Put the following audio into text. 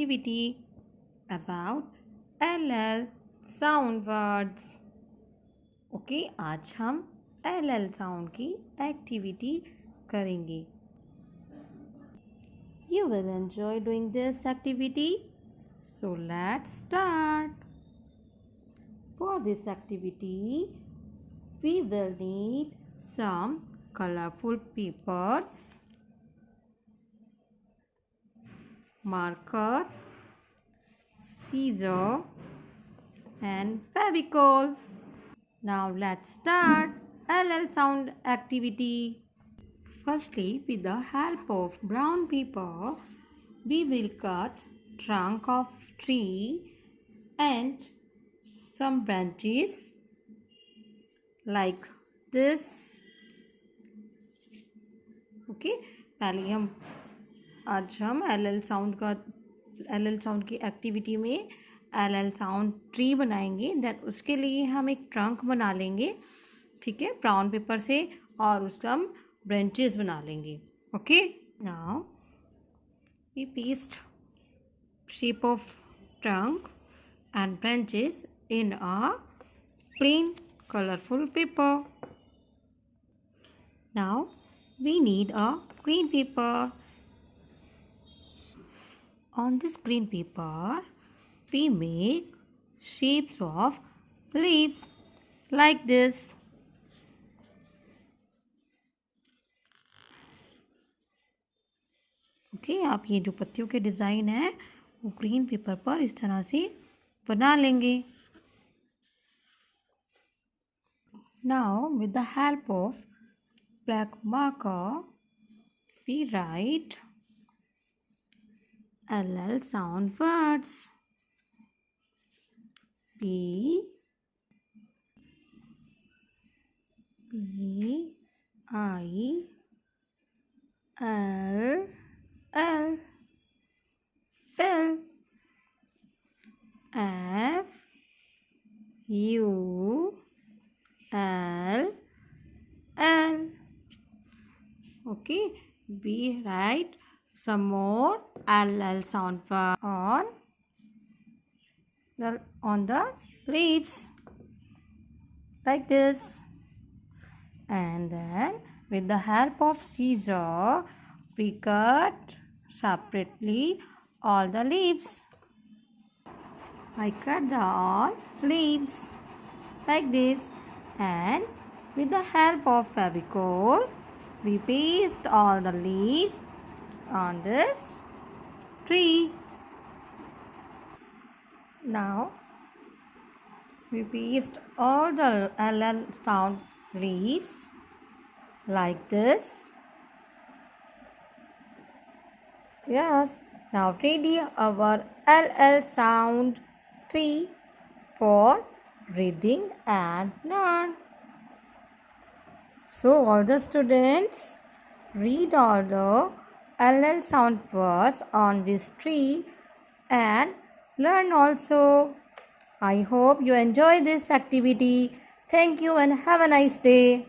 activity about LL sound words. Okay आज हम LL sound की एक्टिविटी करेंगे. You will enjoy doing this activity. So let's start. For this activity, we will need some colorful papers, marker, scissor and Fevicol. Now let's start LL sound activity. Firstly, with the help of brown paper, we will cut trunk of tree and some branches like this. Okay, पहले आज हम LL sound की activity में LL sound tree बनाएंगे. Then उसके लिए हम एक ट्रंक बना लेंगे, ठीक है, ब्राउन पेपर से, और उसका हम ब्रांचेस बना लेंगे. Okay, now we paste shape of trunk and branches in a plain colorful paper. Now we need a green paper. On this green paper we make shapes of leaves like this. Okay, आप ये जो पत्तियों के design है वो green pepper पर इस तरह से बना लेंगे. Now with the help of black marker we write LL sound words. P I L L L F U L L. Okay, we write some more LL sound on the leaves like this, and then with the help of scissor we cut separately all the leaves. I cut the all leaves like this, and with the help of Fevicol we paste all the leaves on this tree. Now we paste all the LL sound leaves like this. Yes, now ready our LL sound tree for reading and learn. So all the students read all the LL sound words on this tree and learn also. I hope you enjoy this activity. Thank you and have a nice day.